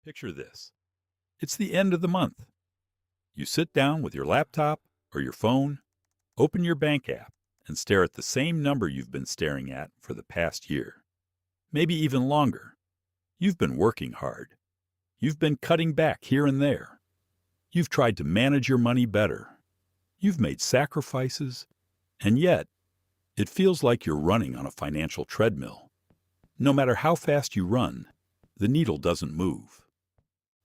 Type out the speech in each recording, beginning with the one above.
Picture this. It's the end of the month. You sit down with your laptop or your phone, open your bank app, and stare at the same number you've been staring at for the past year. Maybe even longer. You've been working hard. You've been cutting back here and there. You've tried to manage your money better. You've made sacrifices, and yet, it feels like you're running on a financial treadmill. No matter how fast you run, the needle doesn't move.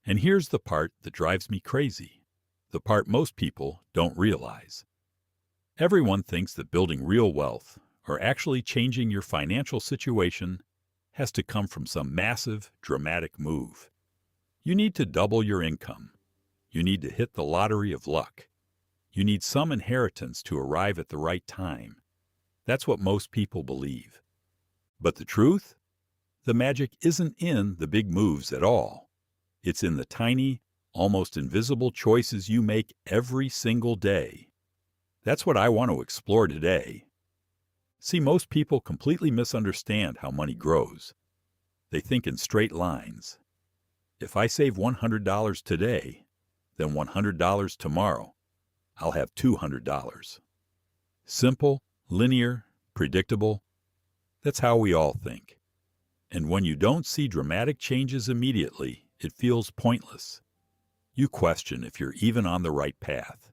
And here's the part that drives me crazy, the part most people don't realize. Everyone thinks that building real wealth, or actually changing your financial situation, has to come from some massive, dramatic move. You need to double your income. You need to hit the lottery of luck. You need some inheritance to arrive at the right time. That's what most people believe. But the truth? The magic isn't in the big moves at all. It's in the tiny, almost invisible choices you make every single day. That's what I want to explore today. See, most people completely misunderstand how money grows. They think in straight lines. If I save $100 today, then $100 tomorrow, I'll have $200. Simple, linear, predictable. That's how we all think. And when you don't see dramatic changes immediately, it feels pointless. You question if you're even on the right path.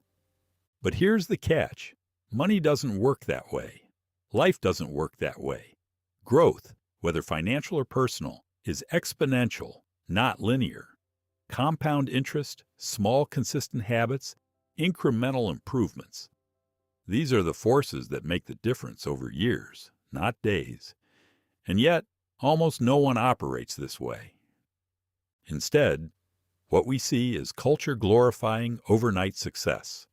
But here's the catch. Money doesn't work that way. Life doesn't work that way. Growth, whether financial or personal, is exponential, not linear. Compound interest, small consistent habits, incremental improvements. These are the forces that make the difference over years, not days. And yet, almost no one operates this way. Instead, what we see is culture glorifying overnight success.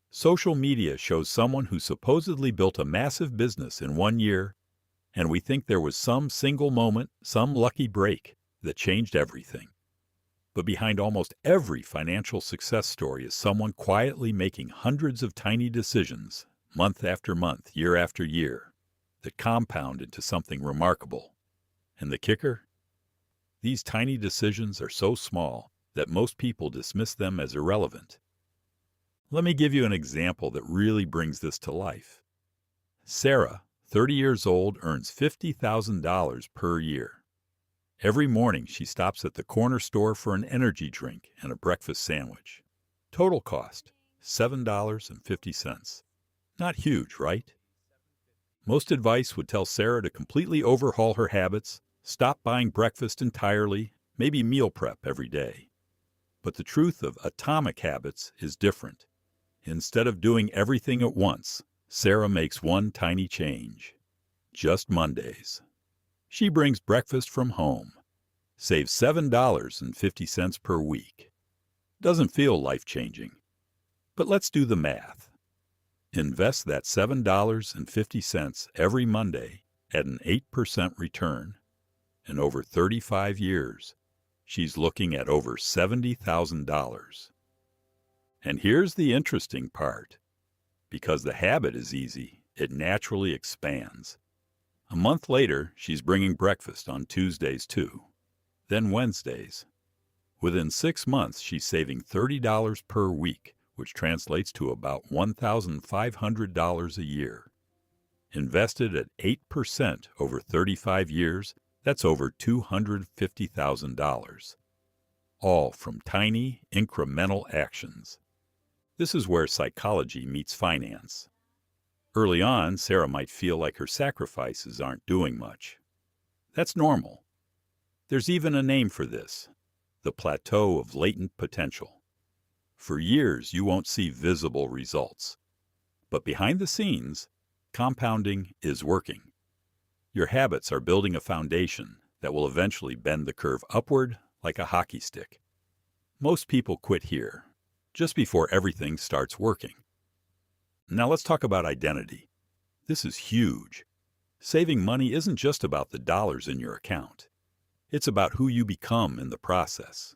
Social media shows someone who supposedly built a massive business in 1 year, and we think there was some single moment, some lucky break, that changed everything. But behind almost every financial success story is someone quietly making hundreds of tiny decisions, month after month, year after year, that compound into something remarkable. And the kicker? These tiny decisions are so small that most people dismiss them as irrelevant. Let me give you an example that really brings this to life. Sarah, 30 years old, earns $50,000 per year. Every morning she stops at the corner store for an energy drink and a breakfast sandwich. Total cost, $7.50. Not huge, right? Most advice would tell Sarah to completely overhaul her habits, stop buying breakfast entirely, maybe meal prep every day. But the truth of atomic habits is different. Instead of doing everything at once, Sarah makes one tiny change. Just Mondays. She brings breakfast from home. Saves $7.50 per week. Doesn't feel life-changing. But let's do the math. Invest that $7.50 every Monday at an 8% return. And over 35 years, she's looking at over $70,000. And here's the interesting part. Because the habit is easy, it naturally expands. A month later, she's bringing breakfast on Tuesdays too, then Wednesdays. Within 6 months, she's saving $30 per week, which translates to about $1,500 a year. Invested at 8% over 35 years, that's over $250,000. All from tiny, incremental actions. This is where psychology meets finance. Early on, Sarah might feel like her sacrifices aren't doing much. That's normal. There's even a name for this, the plateau of latent potential. For years, you won't see visible results. But behind the scenes, compounding is working. Your habits are building a foundation that will eventually bend the curve upward like a hockey stick. Most people quit here, just before everything starts working. Now let's talk about identity. This is huge. Saving money isn't just about the dollars in your account. It's about who you become in the process.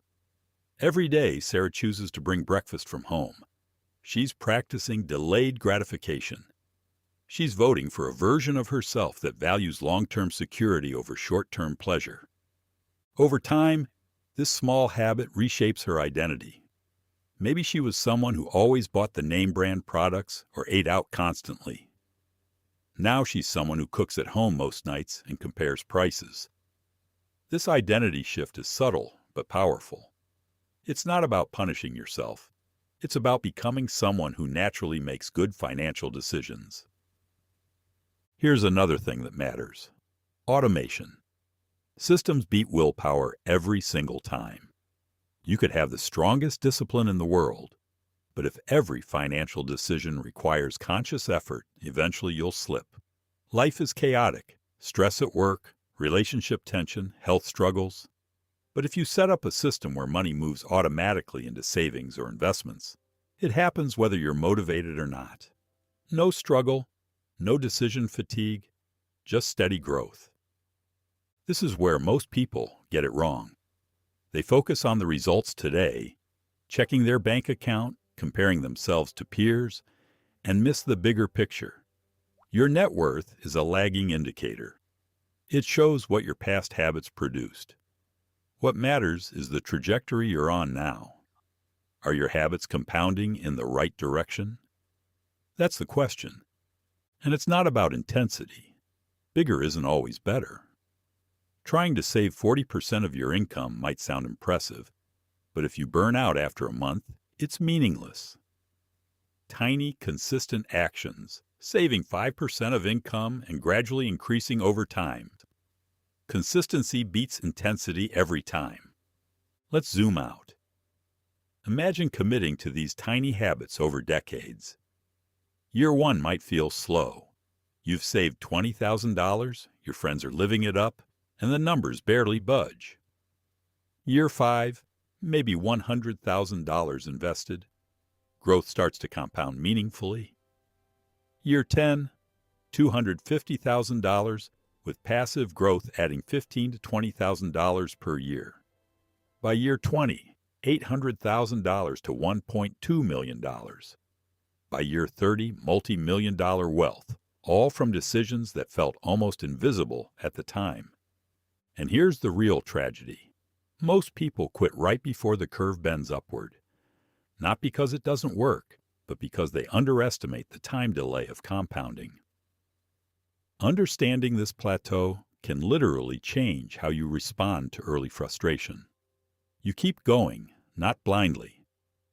Every day, Sarah chooses to bring breakfast from home. She's practicing delayed gratification. She's voting for a version of herself that values long-term security over short-term pleasure. Over time, This small habit reshapes her identity. Maybe she was someone who always bought the name brand products or ate out constantly. Now she's someone who cooks at home most nights and compares prices. This identity shift is subtle but powerful. It's not about punishing yourself. It's about becoming someone who naturally makes good financial decisions. Here's another thing that matters: automation. Systems beat willpower every single time. You could have the strongest discipline in the world, but if every financial decision requires conscious effort, eventually you'll slip. Life is chaotic: stress at work, relationship tension, health struggles. But if you set up a system where money moves automatically into savings or investments, it happens whether you're motivated or not. No struggle, no decision fatigue, just steady growth. This is where most people get it wrong. They focus on the results today, checking their bank account, comparing themselves to peers, and miss the bigger picture. Your net worth is a lagging indicator. It shows what your past habits produced. What matters is the trajectory you're on now. Are your habits compounding in the right direction? That's the question. And it's not about intensity. Bigger isn't always better. Trying to save 40% of your income might sound impressive, but if you burn out after a month, it's meaningless. Tiny, consistent actions, saving 5% of income and gradually increasing over time. Consistency beats intensity every time. Let's zoom out. Imagine committing to these tiny habits over decades. Year 1 might feel slow. You've saved $20,000, your friends are living it up, and the numbers barely budge. Year 5, maybe $100,000 invested. Growth starts to compound meaningfully. Year 10, $250,000, with passive growth adding $15,000 to $20,000 per year. By year 20, $800,000 to $1.2 million. By year 30, multi-million-dollar wealth, all from decisions that felt almost invisible at the time. And here's the real tragedy. Most people quit right before the curve bends upward. Not because it doesn't work, but because they underestimate the time delay of compounding. Understanding this plateau can literally change how you respond to early frustration. You keep going, not blindly,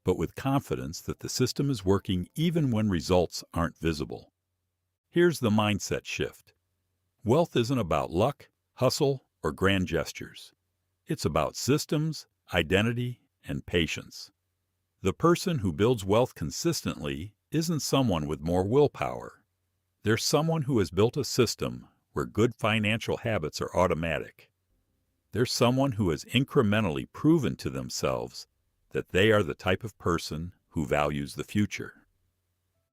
but with confidence that the system is working even when results aren't visible. Here's the mindset shift. Wealth isn't about luck, hustle, or grand gestures. It's about systems, identity, and patience. The person who builds wealth consistently isn't someone with more willpower. They're someone who has built a system where good financial habits are automatic. They're someone who has incrementally proven to themselves that they are the type of person who values the future.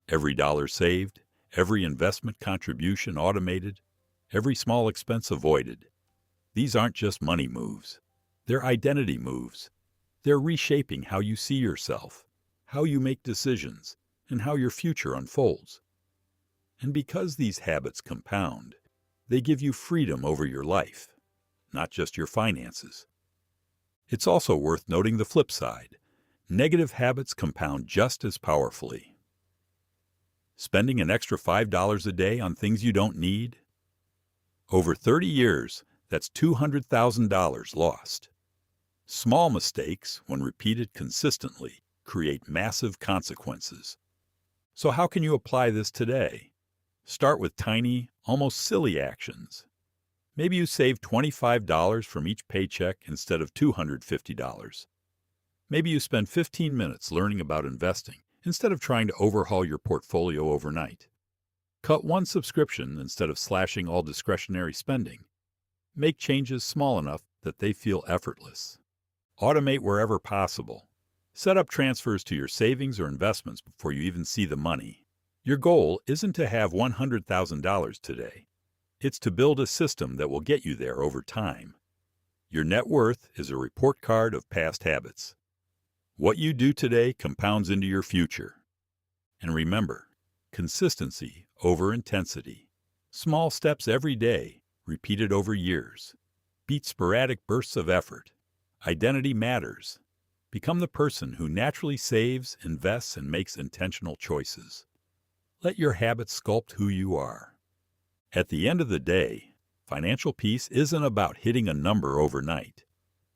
Every dollar saved, every investment contribution automated, every small expense avoided. These aren't just money moves. They're identity moves. They're reshaping how you see yourself, how you make decisions, and how your future unfolds. And because these habits compound, they give you freedom over your life, not just your finances. It's also worth noting the flip side. Negative habits compound just as powerfully. Spending an extra $5 a day on things you don't need? Over 30 years, that's $200,000 lost. Small mistakes, when repeated consistently, create massive consequences. So how can you apply this today? Start with tiny, almost silly actions. Maybe you save $25 from each paycheck instead of $250. Maybe you spend 15 minutes learning about investing instead of trying to overhaul your portfolio overnight. Cut one subscription instead of slashing all discretionary spending. Make changes small enough that they feel effortless. Automate wherever possible. Set up transfers to your savings or investments before you even see the money. Your goal isn't to have $100,000 today. It's to build a system that will get you there over time. Your net worth is a report card of past habits. What you do today compounds into your future. And remember, consistency over intensity. Small steps every day, repeated over years. Beat sporadic bursts of effort. Identity matters. Become the person who naturally saves, invests, and makes intentional choices. Let your habits sculpt who you are. At the end of the day, financial peace isn't about hitting a number overnight.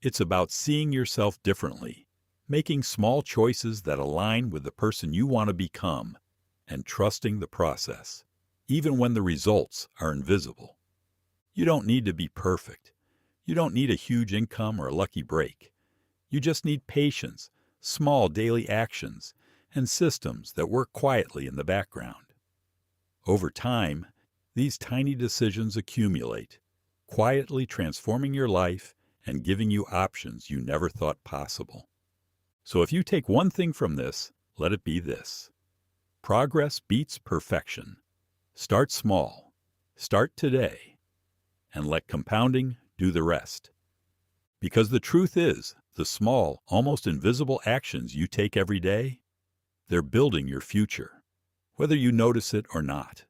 It's about seeing yourself differently, making small choices that align with the person you want to become, and trusting the process, even when the results are invisible. You don't need to be perfect. You don't need a huge income or a lucky break. You just need patience, small daily actions, and systems that work quietly in the background. Over time, these tiny decisions accumulate, quietly transforming your life and giving you options you never thought possible. So if you take one thing from this, let it be this. Progress beats perfection. Start small. Start today. And let compounding do the rest. Because the truth is, the small, almost invisible actions you take every day, they're building your future, whether you notice it or not.